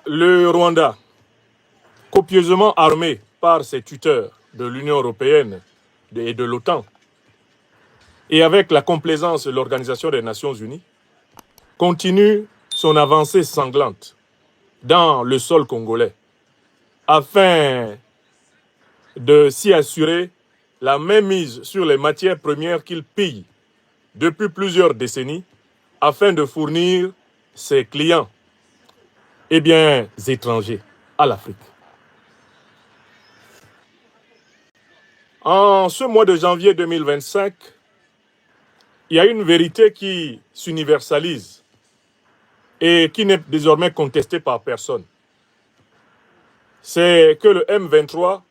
Le Rwanda, copieusement armé par ses tuteurs de l'Union européenne et de l'OTAN, et avec la complaisance de l'Organisation des Nations Unies, continue son avancée sanglante dans le sol congolais afin de s'y assurer la mainmise sur les matières premières qu'il pille depuis plusieurs décennies afin de fournir ses clients étrangers à l'Afrique. En ce mois de janvier 2025, il y a une vérité qui s'universalise et qui n'est désormais contestée par personne. C'est que le M23,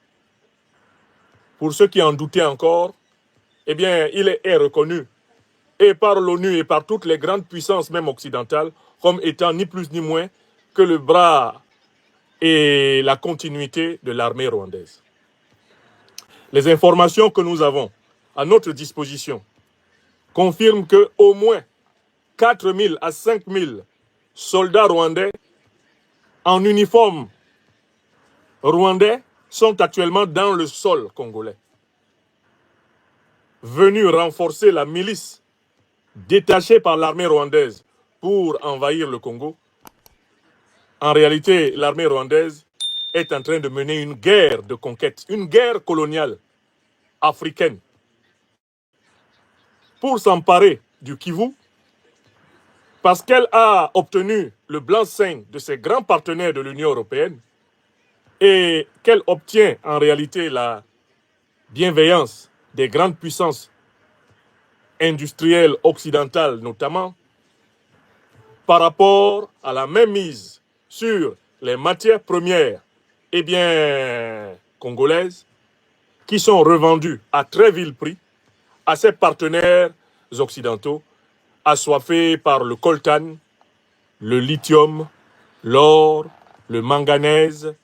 pour ceux qui en doutaient encore, il est reconnu et par l'ONU et par toutes les grandes puissances, même occidentales, comme étant ni plus ni moins que le bras et la continuité de l'armée rwandaise. Les informations que nous avons à notre disposition confirment qu'au moins 4 000 à 5 000 soldats rwandais en uniforme rwandais sont actuellement dans le sol congolais, venus renforcer la milice détachée par l'armée rwandaise pour envahir le Congo. En réalité, l'armée rwandaise est en train de mener une guerre de conquête, une guerre coloniale africaine pour s'emparer du Kivu parce qu'elle a obtenu le blanc-seing de ses grands partenaires de l'Union européenne et qu'elle obtient en réalité la bienveillance des grandes puissances industrielles occidentales notamment par rapport à la mainmise sur les matières premières congolaises qui sont revendues à très vil prix à ses partenaires occidentaux assoiffés par le coltan, le lithium, l'or, le manganèse,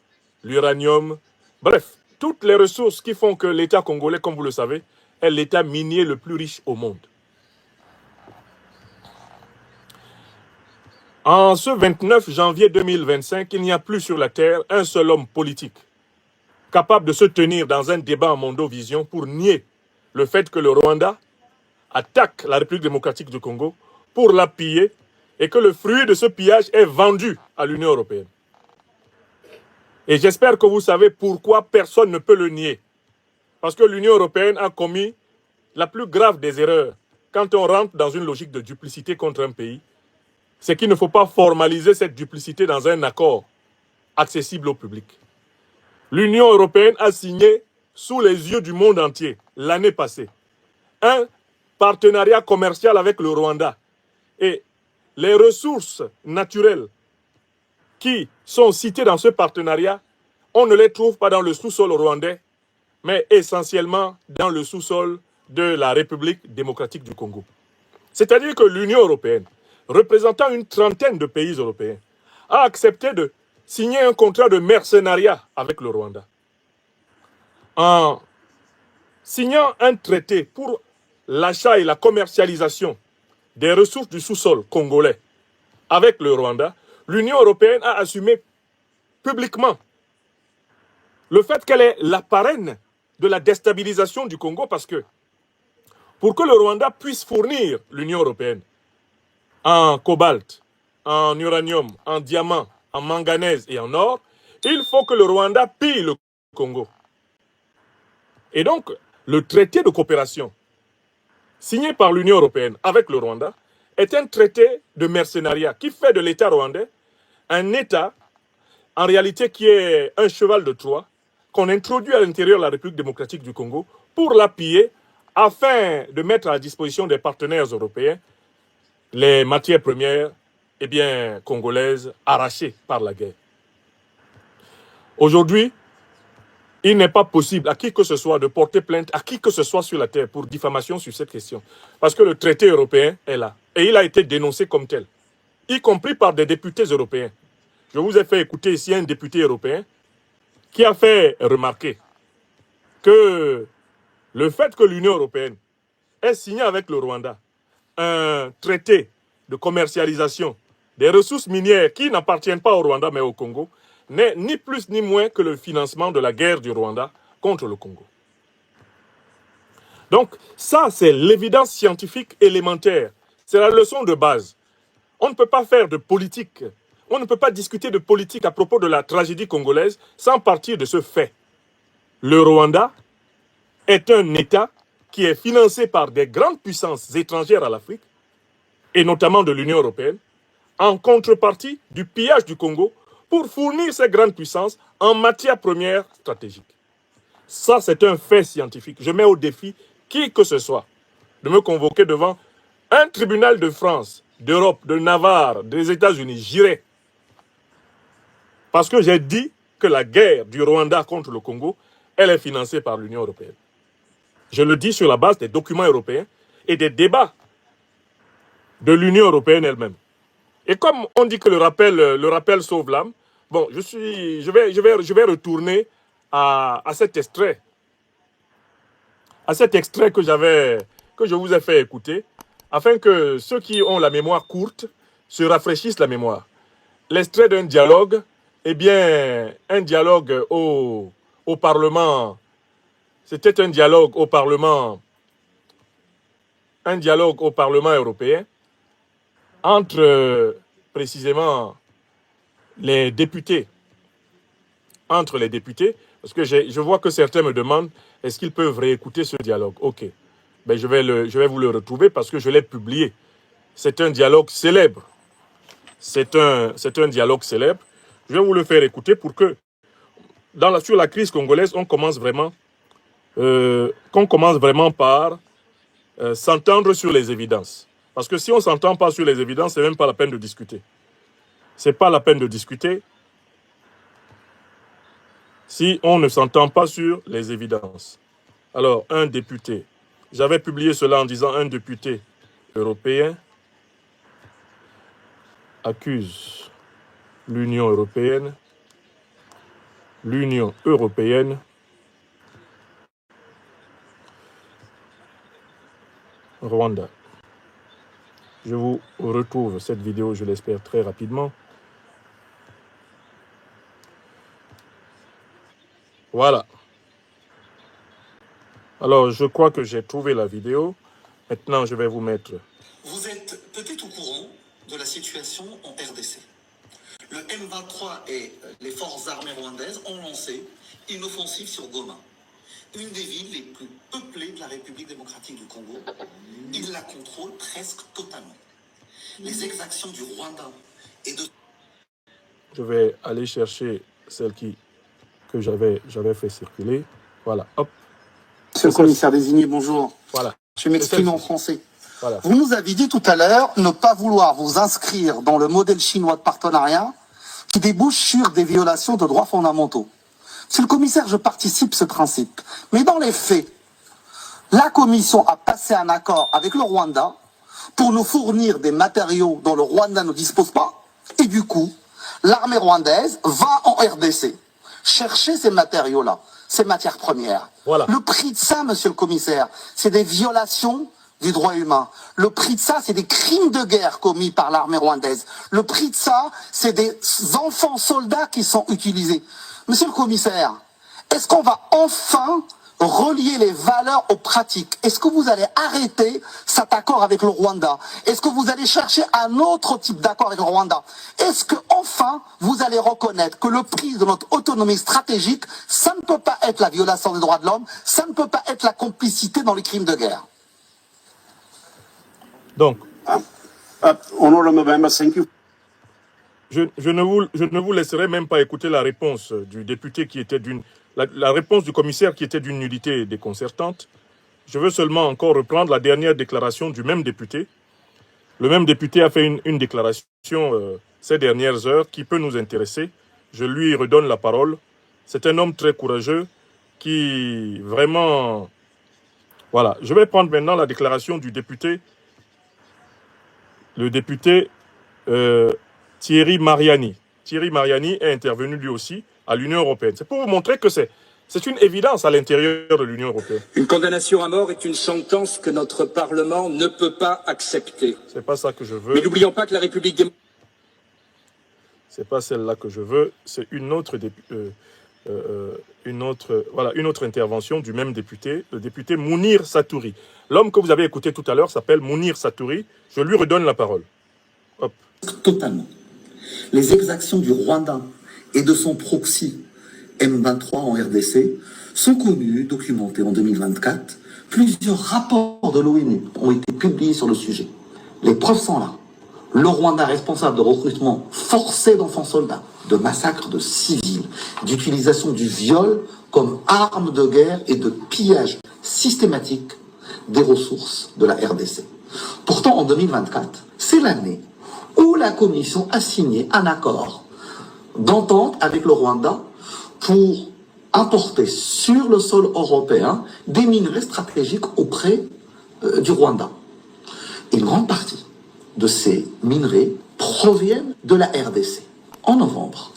l'uranium, bref, toutes les ressources qui font que l'État congolais, comme vous le savez, est l'État minier le plus riche au monde. En ce 29 janvier 2025, il n'y a plus sur la Terre un seul homme politique capable de se tenir dans un débat en Mondovision pour nier le fait que le Rwanda attaque la République démocratique du Congo pour la piller et que le fruit de ce pillage est vendu à l'Union européenne. Et j'espère que vous savez pourquoi personne ne peut le nier. Parce que l'Union européenne a commis la plus grave des erreurs quand on rentre dans une logique de duplicité contre un pays. C'est qu'il ne faut pas formaliser cette duplicité dans un accord accessible au public. L'Union européenne a signé sous les yeux du monde entier l'année passée un partenariat commercial avec le Rwanda. Et les ressources naturelles qui sont citées dans ce partenariat, on ne les trouve pas dans le sous-sol rwandais, mais essentiellement dans le sous-sol de la République démocratique du Congo. C'est-à-dire que l'Union européenne, représentant une trentaine de pays européens, a accepté de signer un contrat de mercenariat avec le Rwanda. En signant un traité pour l'achat et la commercialisation des ressources du sous-sol congolais avec le Rwanda, l'Union européenne a assumé publiquement le fait qu'elle est la parraine de la déstabilisation du Congo parce que pour que le Rwanda puisse fournir l'Union européenne en cobalt, en uranium, en diamant, en manganèse et en or, il faut que le Rwanda pille le Congo. Et donc, le traité de coopération signé par l'Union européenne avec le Rwanda est un traité de mercenariat qui fait de l'État rwandais un État, en réalité, qui est un cheval de Troie, qu'on introduit à l'intérieur de la République démocratique du Congo pour l'appuyer afin de mettre à disposition des partenaires européens les matières premières congolaises arrachées par la guerre. Aujourd'hui, il n'est pas possible à qui que ce soit de porter plainte à qui que ce soit sur la terre pour diffamation sur cette question. Parce que le traité européen est là. Et il a été dénoncé comme tel, y compris par des députés européens. Je vous ai fait écouter ici un député européen qui a fait remarquer que le fait que l'Union européenne ait signé avec le Rwanda un traité de commercialisation des ressources minières qui n'appartiennent pas au Rwanda mais au Congo n'est ni plus ni moins que le financement de la guerre du Rwanda contre le Congo. Donc ça, c'est l'évidence scientifique élémentaire. C'est la leçon de base. On ne peut pas faire de politique, on ne peut pas discuter de politique à propos de la tragédie congolaise sans partir de ce fait. Le Rwanda est un État qui est financé par des grandes puissances étrangères à l'Afrique, et notamment de l'Union européenne, en contrepartie du pillage du Congo pour fournir ces grandes puissances en matière première stratégique. Ça, c'est un fait scientifique. Je mets au défi qui que ce soit de me convoquer devant un tribunal de France, d'Europe, de Navarre, des États-Unis. J'irai. Parce que j'ai dit que la guerre du Rwanda contre le Congo, elle est financée par l'Union européenne. Je le dis sur la base des documents européens et des débats de l'Union européenne elle-même. Et comme on dit que le rappel sauve l'âme, bon, je vais retourner à cet extrait. À cet extrait que je vous ai fait écouter, afin que ceux qui ont la mémoire courte se rafraîchissent la mémoire. L'extrait d'un dialogue, eh bien, un dialogue au Parlement. C'était un dialogue au Parlement européen entre précisément les députés. Entre les députés, parce que je vois que certains me demandent est-ce qu'ils peuvent réécouter ce dialogue. Ok, ben je vais vous le retrouver parce que je l'ai publié. C'est un dialogue célèbre. C'est un dialogue célèbre. Je vais vous le faire écouter pour que sur la crise congolaise, on commence vraiment par s'entendre sur les évidences. Parce que si on ne s'entend pas sur les évidences, ce n'est même pas la peine de discuter. Ce n'est pas la peine de discuter si on ne s'entend pas sur les évidences. Alors, un député. J'avais publié cela en disant un député européen accuse l'Union européenne, Rwanda. Je vous retrouve cette vidéo, je l'espère, très rapidement. Voilà. Alors, je crois que j'ai trouvé la vidéo. Maintenant, je vais vous mettre... Vous êtes peut-être au courant de la situation en RDC. Le M23 et les forces armées rwandaises ont lancé une offensive sur Goma, une des villes les plus peuplées de la République démocratique du Congo. Ils la contrôlent presque totalement. Les exactions du Rwanda et de... Je vais aller chercher celle que j'avais fait circuler. Voilà, hop. Monsieur le commissaire désigné, bonjour. Voilà. Je m'exprime en français. Voilà. Vous nous avez dit tout à l'heure ne pas vouloir vous inscrire dans le modèle chinois de partenariat qui débouche sur des violations de droits fondamentaux. Monsieur le commissaire, je participe à ce principe. Mais dans les faits, la Commission a passé un accord avec le Rwanda pour nous fournir des matériaux dont le Rwanda ne dispose pas. Et du coup, l'armée rwandaise va en RDC chercher ces matériaux-là, ces matières premières. Voilà. Le prix de ça, monsieur le commissaire, c'est des violations du droit humain. Le prix de ça, c'est des crimes de guerre commis par l'armée rwandaise. Le prix de ça, c'est des enfants soldats qui sont utilisés. Monsieur le commissaire, est-ce qu'on va enfin relier les valeurs aux pratiques? Est-ce que vous allez arrêter cet accord avec le Rwanda? Est-ce que vous allez chercher un autre type d'accord avec le Rwanda? Est-ce que enfin vous allez reconnaître que le prix de notre autonomie stratégique, ça ne peut pas être la violation des droits de l'homme, ça ne peut pas être la complicité dans les crimes de guerre? Donc, Honorable Member, thank you. je ne vous laisserai même pas écouter la réponse du député qui était la réponse du commissaire qui était d'une nullité déconcertante. Je veux seulement encore reprendre la dernière déclaration du même député. Le même député a fait une déclaration ces dernières heures qui peut nous intéresser. Je lui redonne la parole. C'est un homme très courageux qui vraiment... Voilà, je vais prendre maintenant la déclaration du député, le député Thierry Mariani. Thierry Mariani est intervenu lui aussi à l'Union européenne. C'est pour vous montrer que c'est une évidence à l'intérieur de l'Union européenne. Une condamnation à mort est une sentence que notre Parlement ne peut pas accepter. C'est pas ça que je veux. Mais n'oublions pas que la République démocratique... C'est pas celle-là que je veux, c'est une autre, voilà, une autre intervention du même député, le député Mounir Satouri. L'homme que vous avez écouté tout à l'heure s'appelle Mounir Satouri. Je lui redonne la parole. Hop. Totalement. Les exactions du Rwanda et de son proxy M23 en RDC sont connues, documentées en 2024. Plusieurs rapports de l'ONU ont été publiés sur le sujet. Les preuves sont là. Le Rwanda responsable de recrutement forcé d'enfants soldats, de massacres de civils, d'utilisation du viol comme arme de guerre et de pillage systématique des ressources de la RDC. Pourtant, en 2024, c'est l'année où la Commission a signé un accord d'entente avec le Rwanda pour importer sur le sol européen des minerais stratégiques auprès du Rwanda. Une grande partie de ces minerais proviennent de la RDC. En novembre,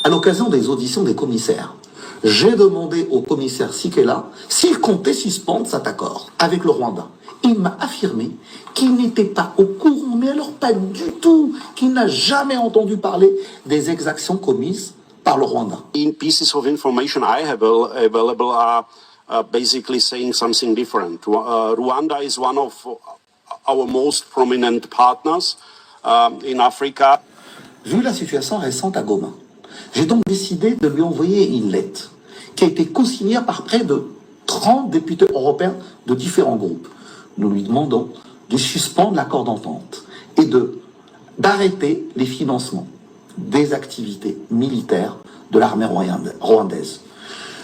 à l'occasion des auditions des commissaires, j'ai demandé au commissaire Sikela s'il comptait suspendre cet accord avec le Rwanda. Il m'a affirmé qu'il n'était pas au courant, mais alors pas du tout, qu'il n'a jamais entendu parler des exactions commises par le Rwanda. In pieces of information I have available are basically saying something different. Rwanda is one of our most prominent partners in Africa. Vu la situation récente à Goma, j'ai donc décidé de lui envoyer une lettre qui a été co-signée par près de 30 députés européens de différents groupes. Nous lui demandons de suspendre l'accord d'entente et d'arrêter les financements des activités militaires de l'armée rwandaise.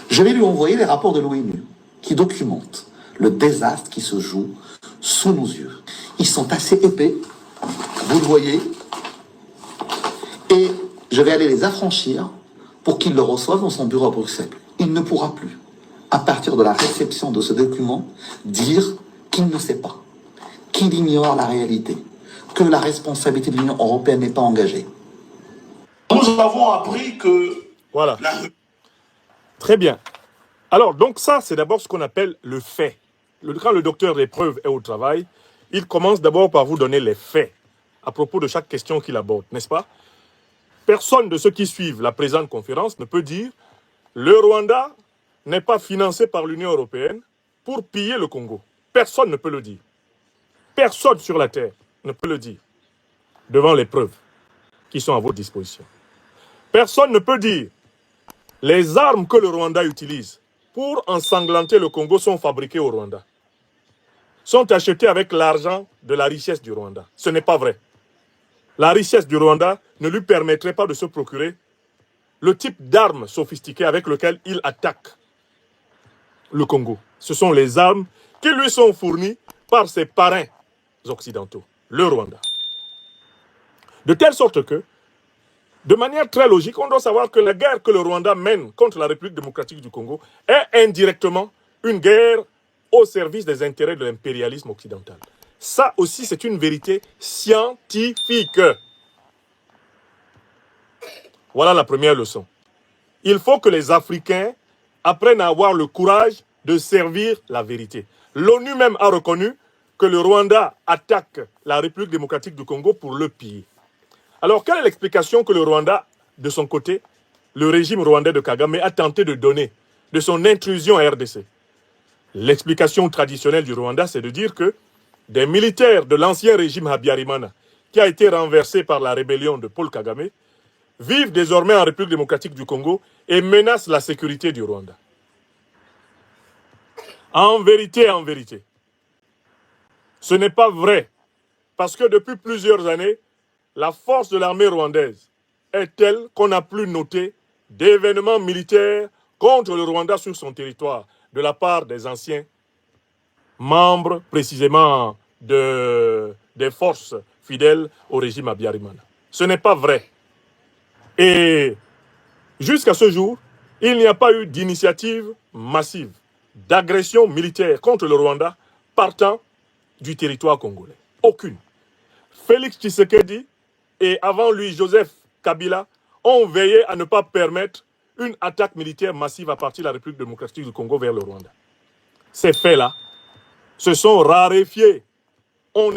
Je vais lui envoyer les rapports de l'ONU qui documentent le désastre qui se joue sous nos yeux. Ils sont assez épais, vous le voyez, et je vais aller les affranchir pour qu'il le reçoive dans son bureau à Bruxelles. Il ne pourra plus, à partir de la réception de ce document, dire qu'il ne sait pas, qu'il ignore la réalité, que la responsabilité de l'Union européenne n'est pas engagée. Nous avons appris que... Voilà. Très bien. Alors, donc ça, c'est d'abord ce qu'on appelle le fait. Quand le docteur des preuves est au travail, il commence d'abord par vous donner les faits à propos de chaque question qu'il aborde, n'est-ce pas? Personne de ceux qui suivent la présente conférence ne peut dire le Rwanda n'est pas financé par l'Union européenne pour piller le Congo. Personne ne peut le dire. Personne sur la terre ne peut le dire devant les preuves qui sont à votre disposition. Personne ne peut dire les armes que le Rwanda utilise pour ensanglanter le Congo sont fabriquées au Rwanda, sont achetées avec l'argent de la richesse du Rwanda. Ce n'est pas vrai. La richesse du Rwanda ne lui permettrait pas de se procurer le type d'armes sophistiquées avec lesquelles il attaque le Congo. Ce sont les armes qui lui sont fournies par ses parrains occidentaux, le Rwanda. De telle sorte que, de manière très logique, on doit savoir que la guerre que le Rwanda mène contre la République démocratique du Congo est indirectement une guerre au service des intérêts de l'impérialisme occidental. Ça aussi, c'est une vérité scientifique. Voilà la première leçon. Il faut que les Africains apprennent à avoir le courage de servir la vérité. L'ONU même a reconnu que le Rwanda attaque la République démocratique du Congo pour le piller. Alors, quelle est l'explication que le Rwanda, de son côté, le régime rwandais de Kagame, a tenté de donner de son intrusion à RDC? L'explication traditionnelle du Rwanda, c'est de dire que des militaires de l'ancien régime Habyarimana, qui a été renversé par la rébellion de Paul Kagame, vivent désormais en République démocratique du Congo et menacent la sécurité du Rwanda. En vérité, ce n'est pas vrai, parce que depuis plusieurs années, la force de l'armée rwandaise est telle qu'on n'a plus noté d'événements militaires contre le Rwanda sur son territoire de la part des anciens membres précisément des forces fidèles au régime Habyarimana. Ce n'est pas vrai. Et jusqu'à ce jour, il n'y a pas eu d'initiative massive d'agression militaire contre le Rwanda partant du territoire congolais. Aucune. Félix Tshisekedi et avant lui Joseph Kabila ont veillé à ne pas permettre une attaque militaire massive à partir de la République démocratique du Congo vers le Rwanda. Ces faits-là se sont raréfiés. On n'en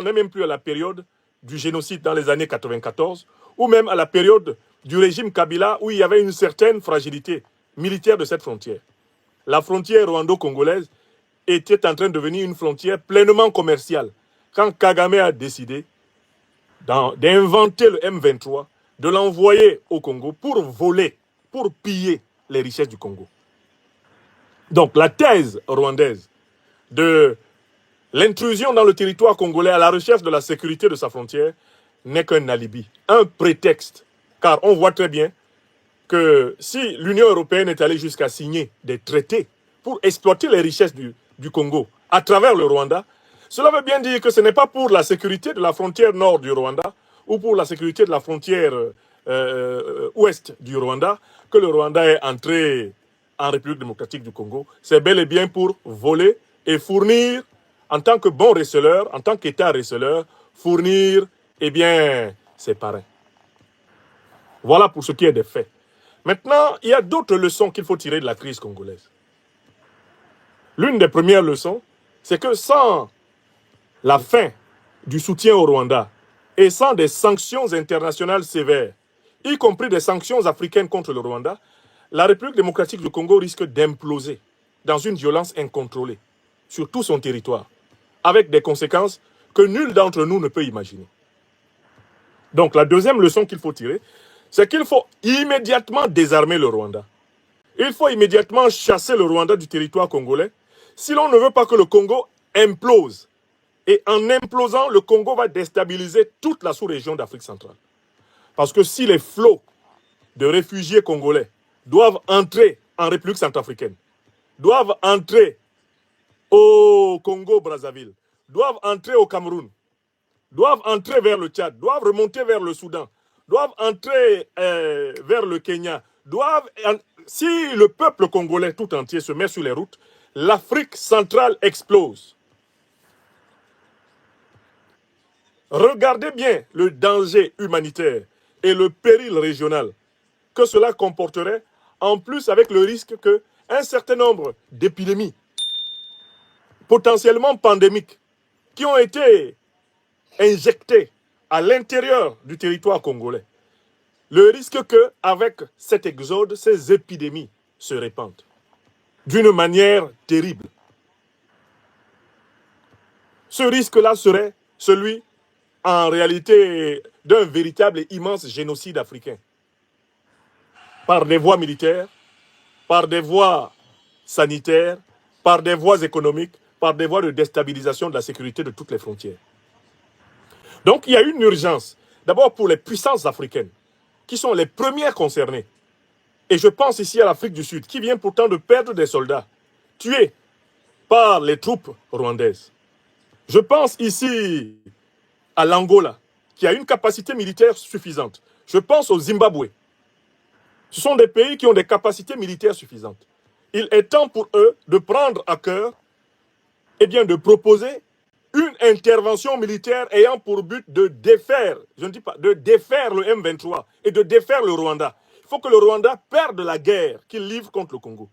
est même plus à la période du génocide dans les années 94, ou même à la période du régime Kabila, où il y avait une certaine fragilité militaire de cette frontière. La frontière rwando-congolaise était en train de devenir une frontière pleinement commerciale. Quand Kagame a décidé d'inventer le M23, de l'envoyer au Congo pour voler, pour piller les richesses du Congo. Donc la thèse rwandaise de l'intrusion dans le territoire congolais à la recherche de la sécurité de sa frontière n'est qu'un alibi, un prétexte. Car on voit très bien que si l'Union européenne est allée jusqu'à signer des traités pour exploiter les richesses du Congo à travers le Rwanda, cela veut bien dire que ce n'est pas pour la sécurité de la frontière nord du Rwanda ou pour la sécurité de la frontière ouest du Rwanda que le Rwanda est entré en République démocratique du Congo. C'est bel et bien pour voler et fournir, en tant que bon receleur, en tant qu'État receleur, fournir, eh bien, ses parrains. Voilà pour ce qui est des faits. Maintenant, il y a d'autres leçons qu'il faut tirer de la crise congolaise. L'une des premières leçons, c'est que sans la fin du soutien au Rwanda et sans des sanctions internationales sévères, y compris des sanctions africaines contre le Rwanda, la République démocratique du Congo risque d'imploser dans une violence incontrôlée sur tout son territoire, avec des conséquences que nul d'entre nous ne peut imaginer. Donc la deuxième leçon qu'il faut tirer, c'est qu'il faut immédiatement désarmer le Rwanda. Il faut immédiatement chasser le Rwanda du territoire congolais si l'on ne veut pas que le Congo implose. Et en implosant, le Congo va déstabiliser toute la sous-région d'Afrique centrale. Parce que si les flots de réfugiés congolais doivent entrer en République centrafricaine, doivent entrer au Congo-Brazzaville, doivent entrer au Cameroun, doivent entrer vers le Tchad, doivent remonter vers le Soudan, doivent entrer vers le Kenya, si le peuple congolais tout entier se met sur les routes, l'Afrique centrale explose. Regardez bien le danger humanitaire et le péril régional que cela comporterait, en plus avec le risque qu'un certain nombre d'épidémies potentiellement pandémiques qui ont été injectées à l'intérieur du territoire congolais, le risque qu'avec cet exode, ces épidémies se répandent d'une manière terrible. Ce risque-là serait celui, en réalité, d'un véritable et immense génocide africain. Par des voies militaires, par des voies sanitaires, par des voies économiques, par des voies de déstabilisation de la sécurité de toutes les frontières. Donc il y a une urgence, d'abord pour les puissances africaines, qui sont les premières concernées. Et je pense ici à l'Afrique du Sud, qui vient pourtant de perdre des soldats, tués par les troupes rwandaises. Je pense ici à l'Angola, qui a une capacité militaire suffisante. Je pense au Zimbabwe. Ce sont des pays qui ont des capacités militaires suffisantes. Il est temps pour eux de prendre à cœur, eh bien, de proposer une intervention militaire ayant pour but de défaire, je ne dis pas, de défaire le M23 et de défaire le Rwanda. Il faut que le Rwanda perde la guerre qu'il livre contre le Congo.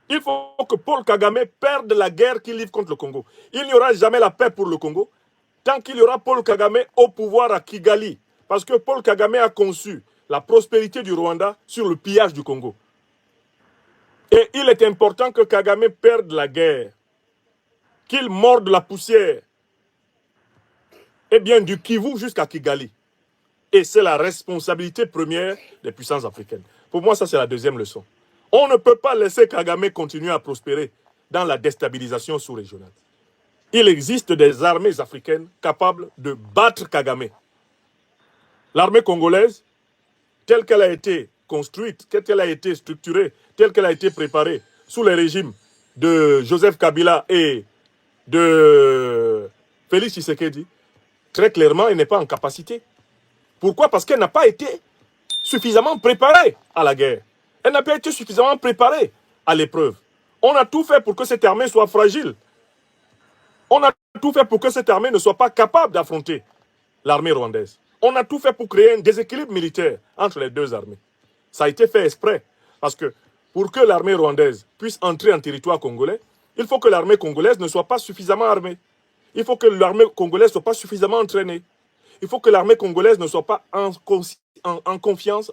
Il faut que Paul Kagame perde la guerre qu'il livre contre le Congo. Il n'y aura jamais la paix pour le Congo tant qu'il y aura Paul Kagame au pouvoir à Kigali. Parce que Paul Kagame a conçu la prospérité du Rwanda sur le pillage du Congo. Et il est important que Kagame perde la guerre, qu'il morde la poussière, eh bien du Kivu jusqu'à Kigali. Et c'est la responsabilité première des puissances africaines. Pour moi, ça c'est la deuxième leçon. On ne peut pas laisser Kagame continuer à prospérer dans la déstabilisation sous-régionale. Il existe des armées africaines capables de battre Kagame. L'armée congolaise, telle qu'elle a été construite, telle qu'elle a été structurée, telle qu'elle a été préparée sous les régimes de Joseph Kabila et de Félix Tshisekedi, très clairement, elle n'est pas en capacité. Pourquoi? Parce qu'elle n'a pas été suffisamment préparée à la guerre. Elle n'a pas été suffisamment préparée à l'épreuve. On a tout fait pour que cette armée soit fragile. On a tout fait pour que cette armée ne soit pas capable d'affronter l'armée rwandaise. On a tout fait pour créer un déséquilibre militaire entre les deux armées. Ça a été fait exprès. Parce que pour que l'armée rwandaise puisse entrer en territoire congolais, il faut que l'armée congolaise ne soit pas suffisamment armée. Il faut que l'armée congolaise ne soit pas suffisamment entraînée. Il faut que l'armée congolaise ne soit pas en confiance.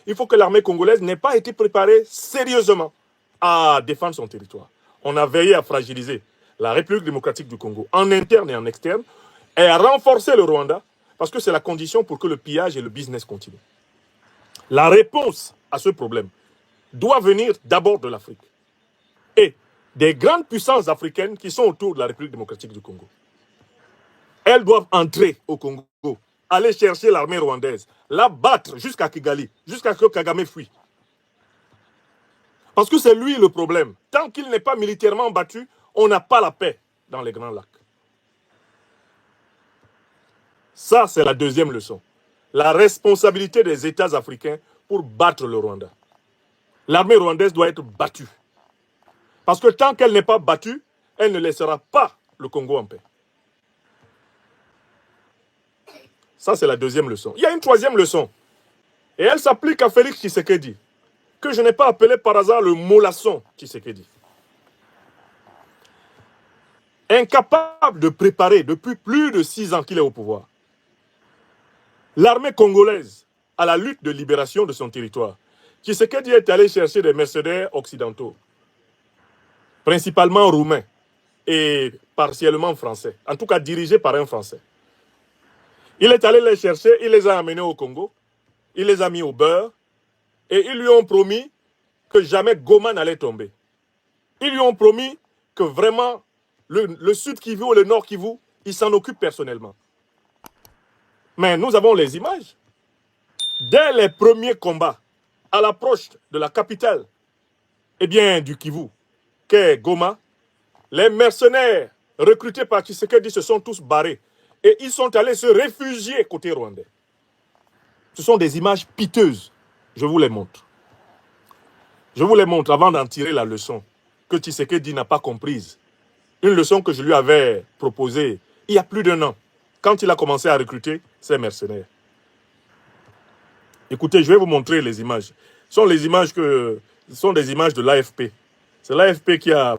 Il faut que l'armée congolaise n'ait pas été préparée sérieusement à défendre son territoire. On a veillé à fragiliser la République démocratique du Congo, en interne et en externe, et à renforcer le Rwanda, parce que c'est la condition pour que le pillage et le business continuent. La réponse à ce problème doit venir d'abord de l'Afrique et des grandes puissances africaines qui sont autour de la République démocratique du Congo. Elles doivent entrer au Congo, aller chercher l'armée rwandaise, la battre jusqu'à Kigali, jusqu'à ce que Kagame fuit. Parce que c'est lui le problème. Tant qu'il n'est pas militairement battu, on n'a pas la paix dans les Grands Lacs. Ça, c'est la deuxième leçon. La responsabilité des États africains pour battre le Rwanda. L'armée rwandaise doit être battue. Parce que tant qu'elle n'est pas battue, elle ne laissera pas le Congo en paix. Ça, c'est la deuxième leçon. Il y a une troisième leçon. Et elle s'applique à Félix Tshisekedi, que je n'ai pas appelé par hasard le mollasson Tshisekedi. Incapable de préparer depuis plus de 6 ans qu'il est au pouvoir l'armée congolaise à la lutte de libération de son territoire, Tshisekedi est allé chercher des mercenaires occidentaux, principalement roumains et partiellement français, en tout cas dirigés par un Français. Il est allé les chercher, il les a amenés au Congo, il les a mis au beurre, et ils lui ont promis que jamais Goma n'allait tomber. Ils lui ont promis que vraiment le Sud Kivu ou le Nord Kivu, il s'en occupe personnellement. Mais nous avons les images. Dès les premiers combats, à l'approche de la capitale, du Kivu, qu'est Goma, les mercenaires recrutés par Tshisekedi se sont tous barrés et ils sont allés se réfugier côté rwandais. Ce sont des images piteuses. Je vous les montre. Je vous les montre avant d'en tirer la leçon que Tshisekedi n'a pas comprise. Une leçon que je lui avais proposée il y a plus d'1 an, quand il a commencé à recruter ses mercenaires. Écoutez, je vais vous montrer les images. Ce sont des images de l'AFP. C'est l'AFP qui a...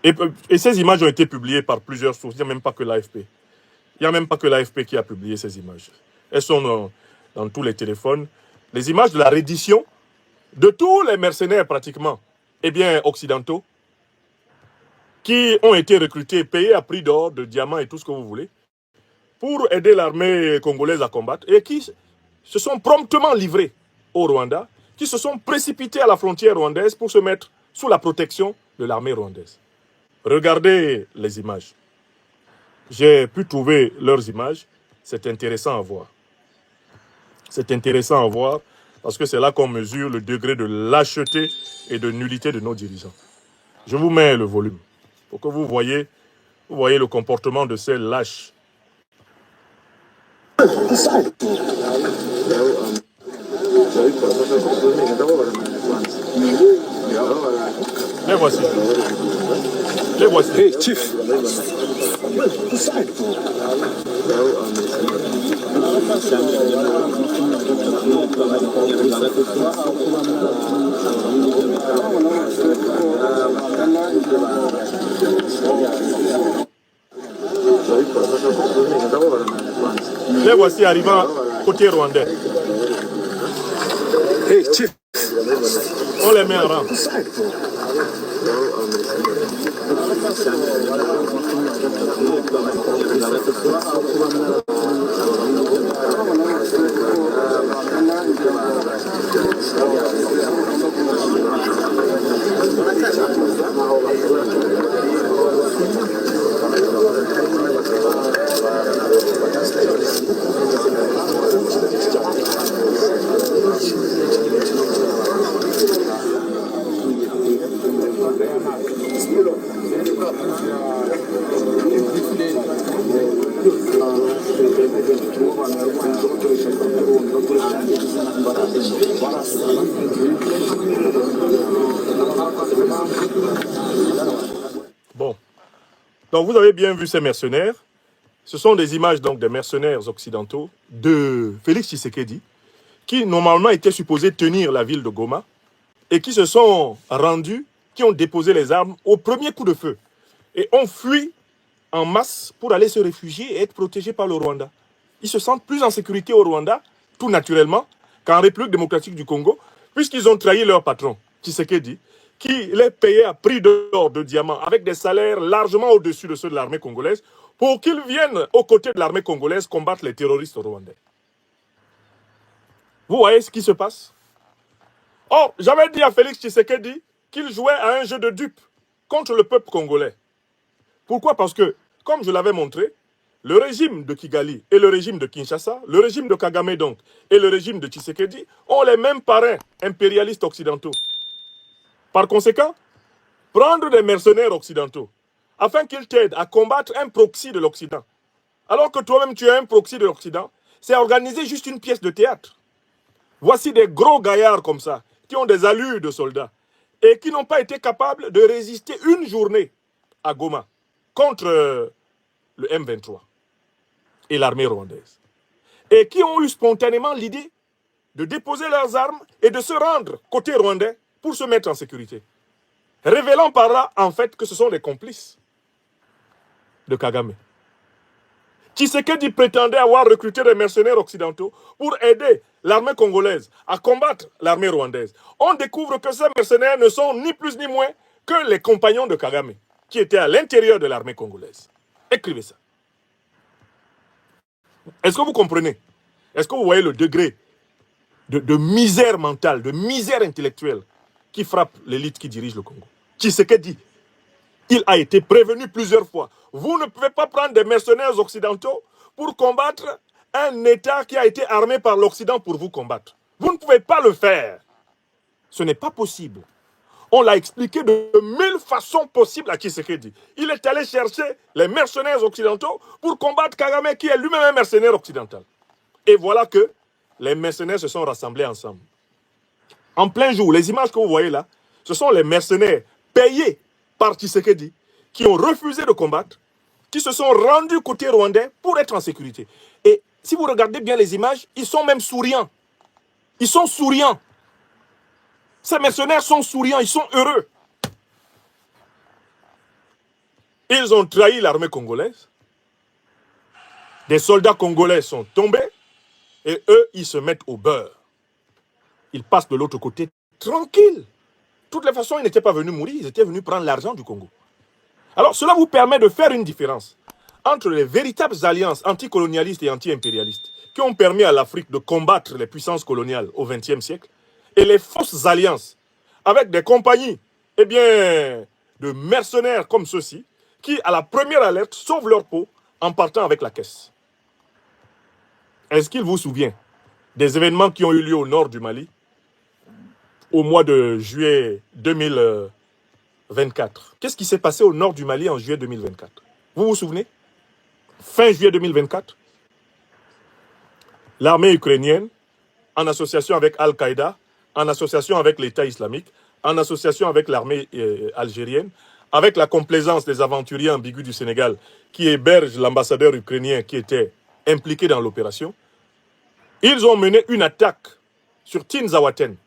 Et ces images ont été publiées par plusieurs sources. Il n'y a même pas que l'AFP. Il n'y a même pas que l'AFP qui a publié ces images. Elles sont dans tous les téléphones. Les images de la reddition de tous les mercenaires pratiquement, occidentaux, qui ont été recrutés, payés à prix d'or, de diamants et tout ce que vous voulez, pour aider l'armée congolaise à combattre, et qui se sont promptement livrés au Rwanda, qui se sont précipités à la frontière rwandaise pour se mettre sous la protection de l'armée rwandaise. Regardez les images. J'ai pu trouver leurs images. C'est intéressant à voir. C'est intéressant à voir parce que c'est là qu'on mesure le degré de lâcheté et de nullité de nos dirigeants. Je vous mets le volume pour que vous voyez le comportement de ces lâches. Les voici. Les voici. Hey, Chief. Les voici arrivant côté rwandais. Hey, Chief. On les met en rang. Bon. Donc vous avez bien vu ces mercenaires. Ce sont des images donc des mercenaires occidentaux de Félix Tshisekedi qui normalement étaient supposés tenir la ville de Goma et qui se sont rendus, qui ont déposé les armes au premier coup de feu et ont fui en masse pour aller se réfugier et être protégés par le Rwanda. ils se sentent plus en sécurité au Rwanda, tout naturellement, qu'en République démocratique du Congo, puisqu'ils ont trahi leur patron, Tshisekedi, qui les payait à prix d'or, de diamants, avec des salaires largement au-dessus de ceux de l'armée congolaise, pour qu'ils viennent aux côtés de l'armée congolaise combattre les terroristes rwandais. Vous voyez ce qui se passe? Or, j'avais dit à Félix Tshisekedi qu'il jouait à un jeu de dupes contre le peuple congolais. Pourquoi? Parce que, comme je l'avais montré, le régime de Kigali et le régime de Kinshasa, le régime de Kagame donc, et le régime de Tshisekedi ont les mêmes parrains impérialistes occidentaux. Par conséquent, prendre des mercenaires occidentaux afin qu'ils t'aident à combattre un proxy de l'Occident, alors que toi-même tu es un proxy de l'Occident, c'est organiser juste une pièce de théâtre. Voici des gros gaillards comme ça, qui ont des allures de soldats, et qui n'ont pas été capables de résister une journée à Goma contre le M23 et l'armée rwandaise. Et qui ont eu spontanément l'idée de déposer leurs armes et de se rendre côté rwandais pour se mettre en sécurité. Révélant par là, en fait, que ce sont des complices de Kagame. Tshisekedi prétendait avoir recruté des mercenaires occidentaux pour aider l'armée congolaise à combattre l'armée rwandaise. On découvre que ces mercenaires ne sont ni plus ni moins que les compagnons de Kagame, qui étaient à l'intérieur de l'armée congolaise. Écrivez ça. Est-ce que vous comprenez? Est-ce que vous voyez le degré de misère mentale, de misère intellectuelle qui frappe l'élite qui dirige le Congo? Tshisekedi, il a été prévenu plusieurs fois. Vous ne pouvez pas prendre des mercenaires occidentaux pour combattre un État qui a été armé par l'Occident pour vous combattre. Vous ne pouvez pas le faire. Ce n'est pas possible. On l'a expliqué de 1000 façons possibles à Tshisekedi. Il est allé chercher les mercenaires occidentaux pour combattre Kagame, qui est lui-même un mercenaire occidental. Et voilà que les mercenaires se sont rassemblés ensemble. En plein jour, les images que vous voyez là, ce sont les mercenaires payés par Tshisekedi qui ont refusé de combattre, qui se sont rendus côté rwandais pour être en sécurité. Et si vous regardez bien les images, ils sont même souriants. Ils sont souriants. Ces mercenaires sont souriants, ils sont heureux. Ils ont trahi l'armée congolaise. Des soldats congolais sont tombés et eux, ils se mettent au beurre. Ils passent de l'autre côté tranquille. De toutes les façons, ils n'étaient pas venus mourir, ils étaient venus prendre l'argent du Congo. Alors, cela vous permet de faire une différence entre les véritables alliances anticolonialistes et anti-impérialistes qui ont permis à l'Afrique de combattre les puissances coloniales au XXe siècle et les fausses alliances avec des compagnies, eh bien, de mercenaires comme ceux-ci qui, à la première alerte, sauvent leur peau en partant avec la caisse. Est-ce qu'il vous souvient des événements qui ont eu lieu au nord du Mali au mois de juillet 2024? Qu'est-ce qui s'est passé au nord du Mali en juillet 2024? Vous vous souvenez? Fin juillet 2024, l'armée ukrainienne, en association avec Al-Qaïda, en association avec l'État islamique, en association avec l'armée algérienne, avec la complaisance des aventuriers ambigus du Sénégal qui hébergent l'ambassadeur ukrainien qui était impliqué dans l'opération, ils ont mené une attaque sur Tinzawaten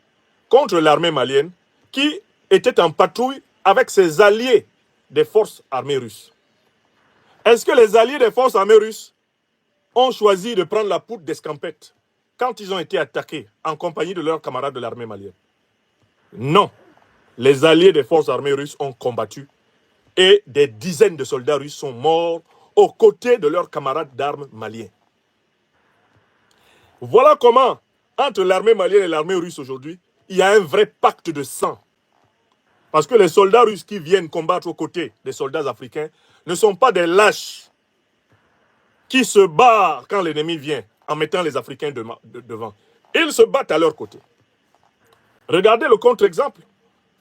contre l'armée malienne qui était en patrouille avec ses alliés des forces armées russes. Est-ce que les alliés des forces armées russes ont choisi de prendre la poudre d'escampette quand ils ont été attaqués en compagnie de leurs camarades de l'armée malienne? Non. Les alliés des forces armées russes ont combattu et des dizaines de soldats russes sont morts aux côtés de leurs camarades d'armes maliens. Voilà comment, entre l'armée malienne et l'armée russe aujourd'hui, il y a un vrai pacte de sang. Parce que les soldats russes qui viennent combattre aux côtés des soldats africains ne sont pas des lâches qui se barrent quand l'ennemi vient en mettant les Africains devant. Ils se battent à leur côté. Regardez le contre-exemple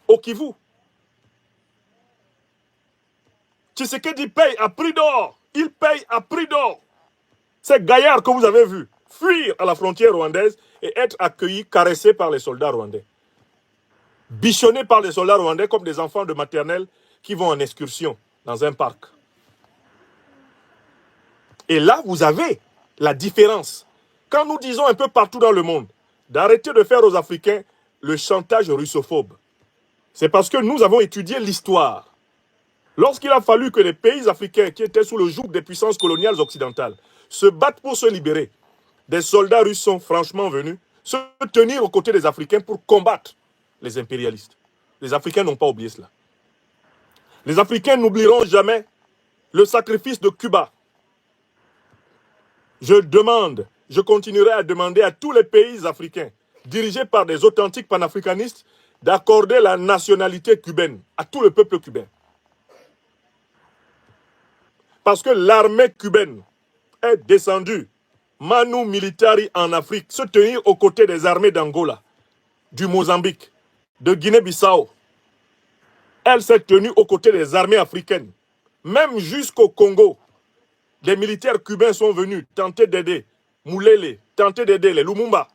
au Kivu. Tshisekedi paye à prix d'or. Il paye à prix d'or. Ces gaillards que vous avez vus fuir à la frontière rwandaise et être accueillis, caressés par les soldats rwandais. Bichonnés par les soldats rwandais comme des enfants de maternelle qui vont en excursion dans un parc. Et là, vous avez la différence. Quand nous disons un peu partout dans le monde d'arrêter de faire aux Africains le chantage russophobe, c'est parce que nous avons étudié l'histoire. Lorsqu'il a fallu que les pays africains qui étaient sous le joug des puissances coloniales occidentales se battent pour se libérer. Des soldats russes sont franchement venus se tenir aux côtés des Africains pour combattre les impérialistes. Les Africains n'ont pas oublié cela. Les Africains n'oublieront jamais le sacrifice de Cuba. Je continuerai à demander à tous les pays africains, dirigés par des authentiques panafricanistes, d'accorder la nationalité cubaine à tout le peuple cubain. Parce que l'armée cubaine est descendue, manu militari en Afrique, se tenir aux côtés des armées d'Angola, du Mozambique, de Guinée-Bissau. Elle s'est tenue aux côtés des armées africaines. Même jusqu'au Congo, des militaires cubains sont venus tenter d'aider Moulele, tenter d'aider les Lumumba,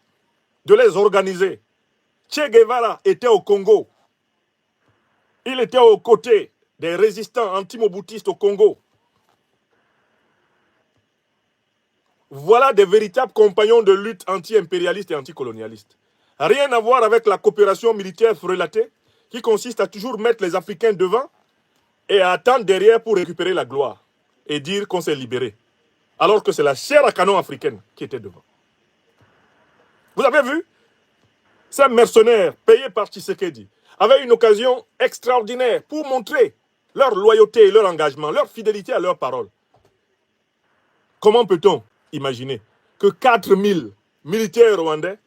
de les organiser. Che Guevara était au Congo. Il était aux côtés des résistants anti-moboutistes au Congo. Voilà des véritables compagnons de lutte anti-impérialiste et anticolonialiste. Rien à voir avec la coopération militaire frelatée qui consiste à toujours mettre les Africains devant et à attendre derrière pour récupérer la gloire et dire qu'on s'est libéré. Alors que c'est la chair à canon africaine qui était devant. Vous avez vu? Ces mercenaires payés par Tshisekedi avaient une occasion extraordinaire pour montrer leur loyauté et leur engagement, leur fidélité à leurs paroles. Comment peut-on imaginer que 4000 militaires rwandais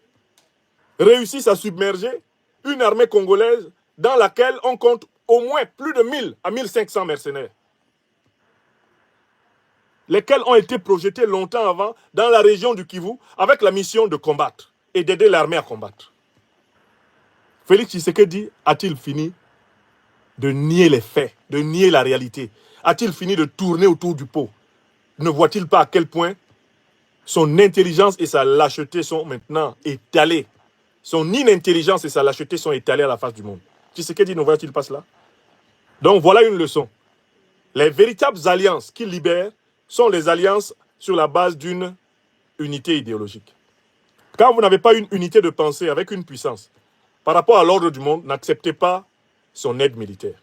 réussissent à submerger une armée congolaise dans laquelle on compte au moins plus de 1000 à 1500 mercenaires, lesquels ont été projetés longtemps avant dans la région du Kivu avec la mission de combattre et d'aider l'armée à combattre. Félix Tshisekedi a-t-il fini de nier les faits, de nier la réalité? A-t-il fini de tourner autour du pot? Ne voit-il pas à quel point son intelligence et sa lâcheté sont maintenant étalées? Son inintelligence et sa lâcheté sont étalées à la face du monde. Tshisekedi ne voit-il pas cela? Donc voilà une leçon. Les véritables alliances qui libèrent sont les alliances sur la base d'une unité idéologique. Quand vous n'avez pas une unité de pensée avec une puissance, par rapport à l'ordre du monde, n'acceptez pas son aide militaire.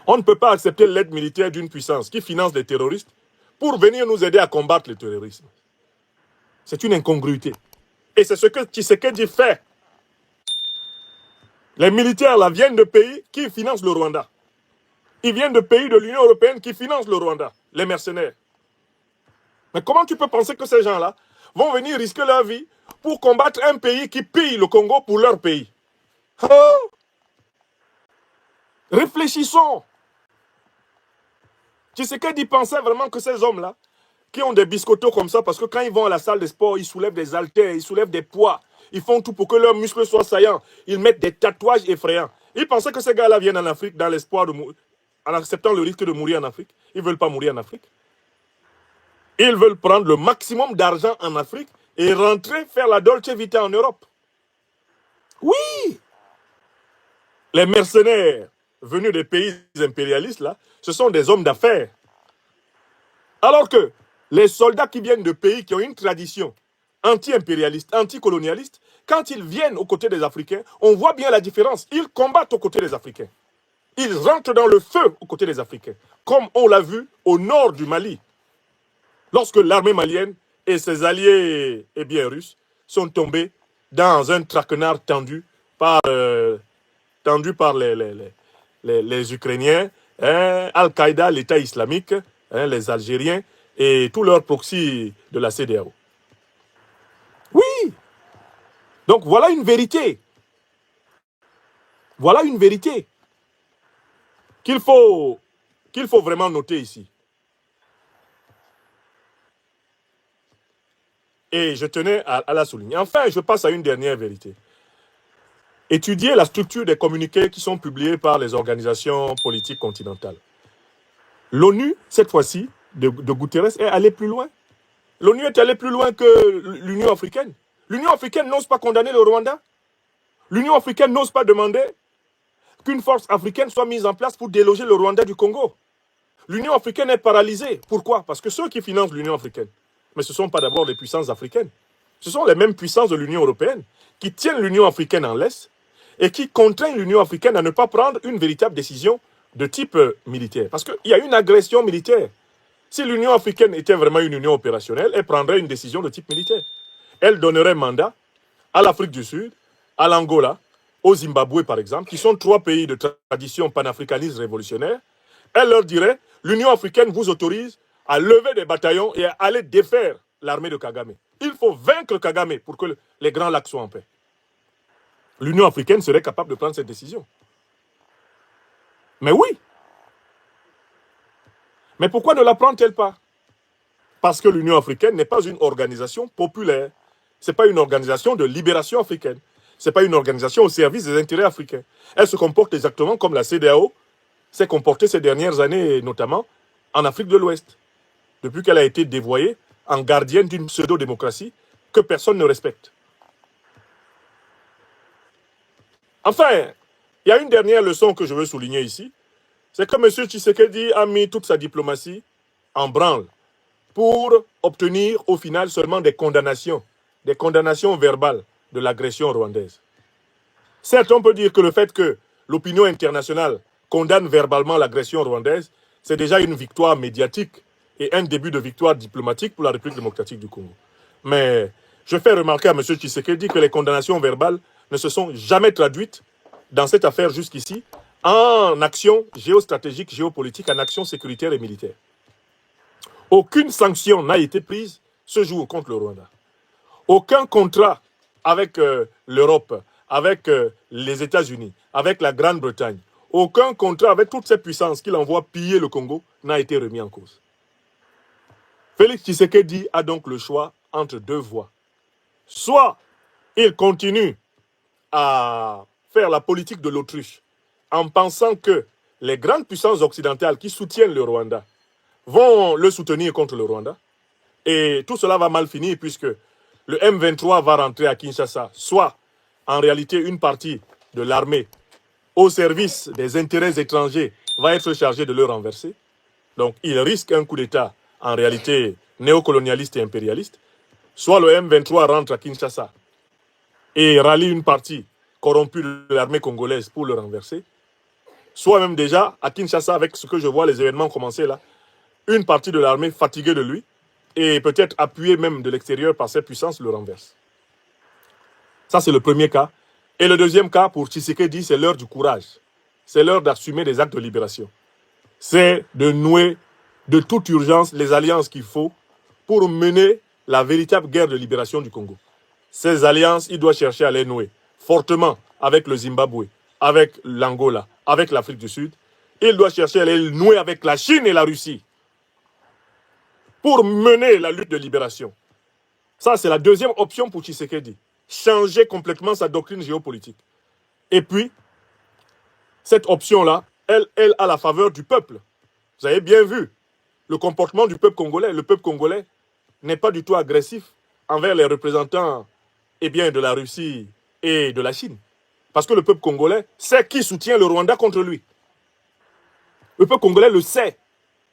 On ne peut pas accepter l'aide militaire d'une puissance qui finance les terroristes pour venir nous aider à combattre le terrorisme. C'est une incongruité. Et c'est ce que Tshisekedi fait. Les militaires là viennent de pays qui financent le Rwanda. Ils viennent de pays de l'Union européenne qui financent le Rwanda, les mercenaires. Mais comment tu peux penser que ces gens-là vont venir risquer leur vie pour combattre un pays qui pille le Congo pour leur pays? Oh! Réfléchissons. Tshisekedi pensait vraiment que ces hommes-là, qui ont des biscottos comme ça, parce que quand ils vont à la salle de sport, ils soulèvent des haltères, ils soulèvent des poids, ils font tout pour que leurs muscles soient saillants, ils mettent des tatouages effrayants. Ils pensaient que ces gars-là viennent en Afrique dans l'espoir de mourir, en acceptant le risque de mourir en Afrique. Ils ne veulent pas mourir en Afrique. Ils veulent prendre le maximum d'argent en Afrique et rentrer faire la Dolce Vita en Europe. Oui! Les mercenaires venus des pays impérialistes, là, ce sont des hommes d'affaires. Alors que les soldats qui viennent de pays qui ont une tradition anti-impérialiste, anti-colonialiste, quand ils viennent aux côtés des Africains, on voit bien la différence. Ils combattent aux côtés des Africains. Ils rentrent dans le feu aux côtés des Africains, comme on l'a vu au nord du Mali, lorsque l'armée malienne et ses alliés russes sont tombés dans un traquenard tendu par les Ukrainiens, Al-Qaïda, l'État islamique, les Algériens et tous leurs proxys de la CEDEAO. Oui! Donc voilà une vérité. Voilà une vérité qu'il faut vraiment noter ici. Et je tenais à la souligner. Enfin, je passe à une dernière vérité. Étudier la structure des communiqués qui sont publiés par les organisations politiques continentales. L'ONU, cette fois-ci, de Guterres, est allée plus loin. L'ONU est allée plus loin que l'Union africaine. L'Union africaine n'ose pas condamner le Rwanda. L'Union africaine n'ose pas demander qu'une force africaine soit mise en place pour déloger le Rwanda du Congo. L'Union africaine est paralysée. Pourquoi? Parce que ceux qui financent l'Union africaine, mais ce ne sont pas d'abord les puissances africaines. Ce sont les mêmes puissances de l'Union européenne qui tiennent l'Union africaine en laisse et qui contraignent l'Union africaine à ne pas prendre une véritable décision de type militaire. Parce qu'il y a une agression militaire. Si l'Union africaine était vraiment une union opérationnelle, elle prendrait une décision de type militaire. Elle donnerait mandat à l'Afrique du Sud, à l'Angola, au Zimbabwe par exemple, qui sont 3 pays de tradition panafricaniste révolutionnaire. Elle leur dirait, l'Union africaine vous autorise à lever des bataillons et à aller défaire l'armée de Kagame. Il faut vaincre Kagame pour que les Grands Lacs soient en paix. L'Union africaine serait capable de prendre cette décision. Mais oui. Mais pourquoi ne la prend-elle pas? Parce que l'Union africaine n'est pas une organisation populaire. Ce n'est pas une organisation de libération africaine. Ce n'est pas une organisation au service des intérêts africains. Elle se comporte exactement comme la CEDEAO s'est comportée ces dernières années, notamment en Afrique de l'Ouest, depuis qu'elle a été dévoyée en gardienne d'une pseudo-démocratie que personne ne respecte. Enfin, il y a une dernière leçon que je veux souligner ici, c'est que M. Tshisekedi a mis toute sa diplomatie en branle pour obtenir au final seulement des condamnations verbales de l'agression rwandaise. Certes, on peut dire que le fait que l'opinion internationale condamne verbalement l'agression rwandaise, c'est déjà une victoire médiatique et un début de victoire diplomatique pour la République démocratique du Congo. Mais je fais remarquer à M. Tshisekedi que les condamnations verbales ne se sont jamais traduites dans cette affaire jusqu'ici en action géostratégique, géopolitique, en action sécuritaire et militaire. Aucune sanction n'a été prise ce jour contre le Rwanda. Aucun contrat avec l'Europe, avec les États-Unis, avec la Grande-Bretagne, aucun contrat avec toutes ces puissances qu'il envoie piller le Congo n'a été remis en cause. Félix Tshisekedi a donc le choix entre 2 voies. Soit il continue à faire la politique de l'autruche en pensant que les grandes puissances occidentales qui soutiennent le Rwanda vont le soutenir contre le Rwanda. Et tout cela va mal finir puisque le M23 va rentrer à Kinshasa, soit en réalité une partie de l'armée au service des intérêts étrangers va être chargée de le renverser. Donc il risque un coup d'État en réalité néocolonialiste et impérialiste. Soit le M23 rentre à Kinshasa et rallie une partie corrompue de l'armée congolaise pour le renverser. Soit même déjà à Kinshasa, avec ce que je vois, les événements commencer là, une partie de l'armée fatiguée de lui et peut-être appuyée même de l'extérieur par ses puissances le renverse. Ça, c'est le premier cas. Et le deuxième cas, pour Tshisekedi, c'est l'heure du courage. C'est l'heure d'assumer des actes de libération. C'est de nouer de toute urgence les alliances qu'il faut pour mener la véritable guerre de libération du Congo. Ces alliances, il doit chercher à les nouer fortement avec le Zimbabwe, avec l'Angola, avec l'Afrique du Sud. Il doit chercher à les nouer avec la Chine et la Russie pour mener la lutte de libération. Ça, c'est la deuxième option pour Tshisekedi. Changer complètement sa doctrine géopolitique. Et puis, cette option-là, elle a la faveur du peuple. Vous avez bien vu le comportement du peuple congolais. Le peuple congolais n'est pas du tout agressif envers les représentants de la Russie et de la Chine. Parce que le peuple congolais sait qui soutient le Rwanda contre lui. Le peuple congolais le sait.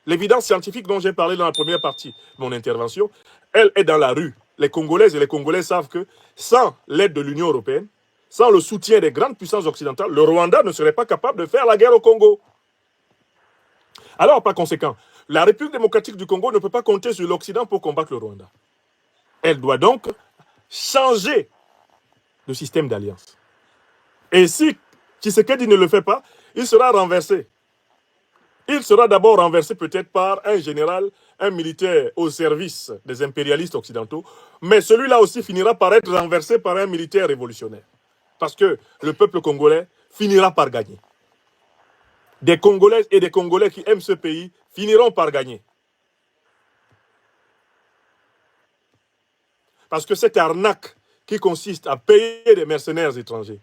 L'évidence scientifique dont j'ai parlé dans la première partie de mon intervention, elle est dans la rue. Les Congolaises et les Congolais savent que sans l'aide de l'Union européenne, sans le soutien des grandes puissances occidentales, le Rwanda ne serait pas capable de faire la guerre au Congo. Alors, par conséquent, la République démocratique du Congo ne peut pas compter sur l'Occident pour combattre le Rwanda. Elle doit donc changer de système d'alliance. Et si Tshisekedi ne le fait pas, il sera renversé. Il sera d'abord renversé peut-être par un général, un militaire au service des impérialistes occidentaux, mais celui-là aussi finira par être renversé par un militaire révolutionnaire. Parce que le peuple congolais finira par gagner. Des Congolaises et des Congolais qui aiment ce pays finiront par gagner. Parce que cette arnaque qui consiste à payer des mercenaires étrangers,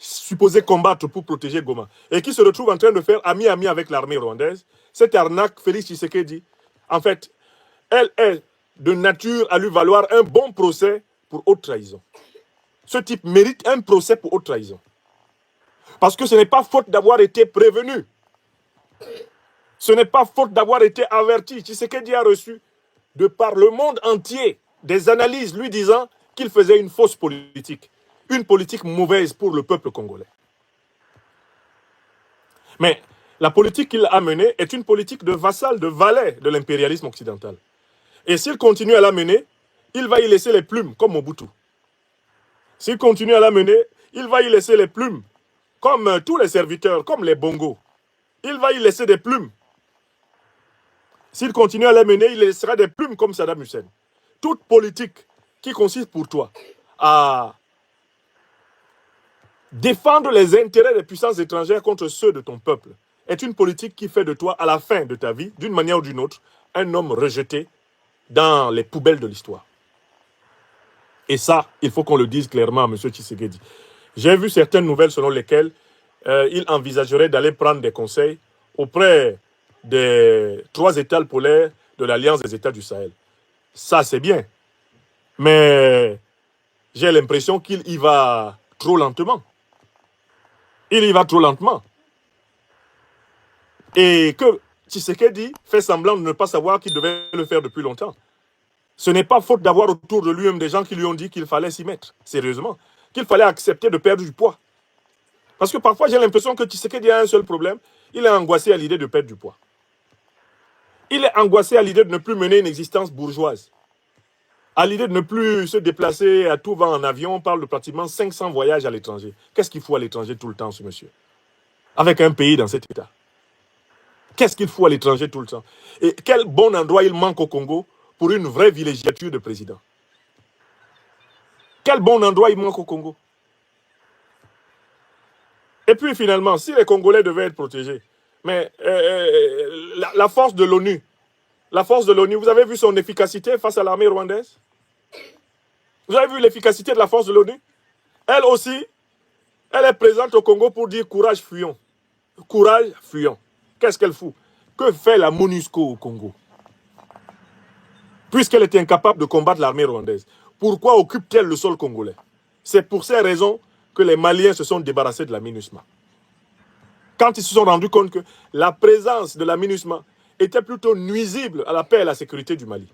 supposés combattre pour protéger Goma, et qui se retrouve en train de faire ami-ami avec l'armée rwandaise, cette arnaque, Félix Tshisekedi, en fait, elle est de nature à lui valoir un bon procès pour haute trahison. Ce type mérite un procès pour haute trahison. Parce que ce n'est pas faute d'avoir été prévenu. Ce n'est pas faute d'avoir été averti. Tshisekedi a reçu, de par le monde entier, des analyses lui disant qu'il faisait une fausse politique. Une politique mauvaise pour le peuple congolais. Mais La politique qu'il a menée est une politique de vassal, de valet de l'impérialisme occidental. Et s'il continue à la mener, il va y laisser les plumes, comme Mobutu. S'il continue à la mener, il va y laisser les plumes, comme tous les serviteurs, comme les bongos. Il va y laisser des plumes. S'il continue à la mener, il laissera des plumes comme Saddam Hussein. Toute politique qui consiste pour toi à défendre les intérêts des puissances étrangères contre ceux de ton peuple est une politique qui fait de toi, à la fin de ta vie, d'une manière ou d'une autre, un homme rejeté dans les poubelles de l'histoire. Et ça, il faut qu'on le dise clairement à M. Tshisekedi. J'ai vu certaines nouvelles selon lesquelles il envisagerait d'aller prendre des conseils auprès des 3 états polaires de l'Alliance des États du Sahel. Ça, c'est bien. Mais j'ai l'impression qu'il y va trop lentement. Il y va trop lentement. Et que Tshisekedi fait semblant de ne pas savoir qu'il devait le faire depuis longtemps. Ce n'est pas faute d'avoir autour de lui-même des gens qui lui ont dit qu'il fallait s'y mettre, sérieusement, qu'il fallait accepter de perdre du poids. Parce que parfois, j'ai l'impression que Tshisekedi a un seul problème, il est angoissé à l'idée de perdre du poids. Il est angoissé à l'idée de ne plus mener une existence bourgeoise. À l'idée de ne plus se déplacer à tout vent en avion, on parle de pratiquement 500 voyages à l'étranger. Qu'est-ce qu'il faut à l'étranger tout le temps, ce monsieur? Avec un pays dans cet état. Qu'est-ce qu'il faut à l'étranger tout le temps? Et quel bon endroit il manque au Congo pour une vraie villégiature de président? Quel bon endroit il manque au Congo? Et puis finalement, si les Congolais devaient être protégés, mais la force de l'ONU, vous avez vu son efficacité face à l'armée rwandaise? Vous avez vu l'efficacité de la force de l'ONU? Elle aussi, elle est présente au Congo pour dire courage, fuyons. Courage, fuyons. Qu'est-ce qu'elle fout? Que fait la MONUSCO au Congo? Puisqu'elle est incapable de combattre l'armée rwandaise, pourquoi occupe-t-elle le sol congolais? C'est pour ces raisons que les Maliens se sont débarrassés de la MINUSMA. Quand ils se sont rendus compte que la présence de la MINUSMA était plutôt nuisible à la paix et à la sécurité du Mali.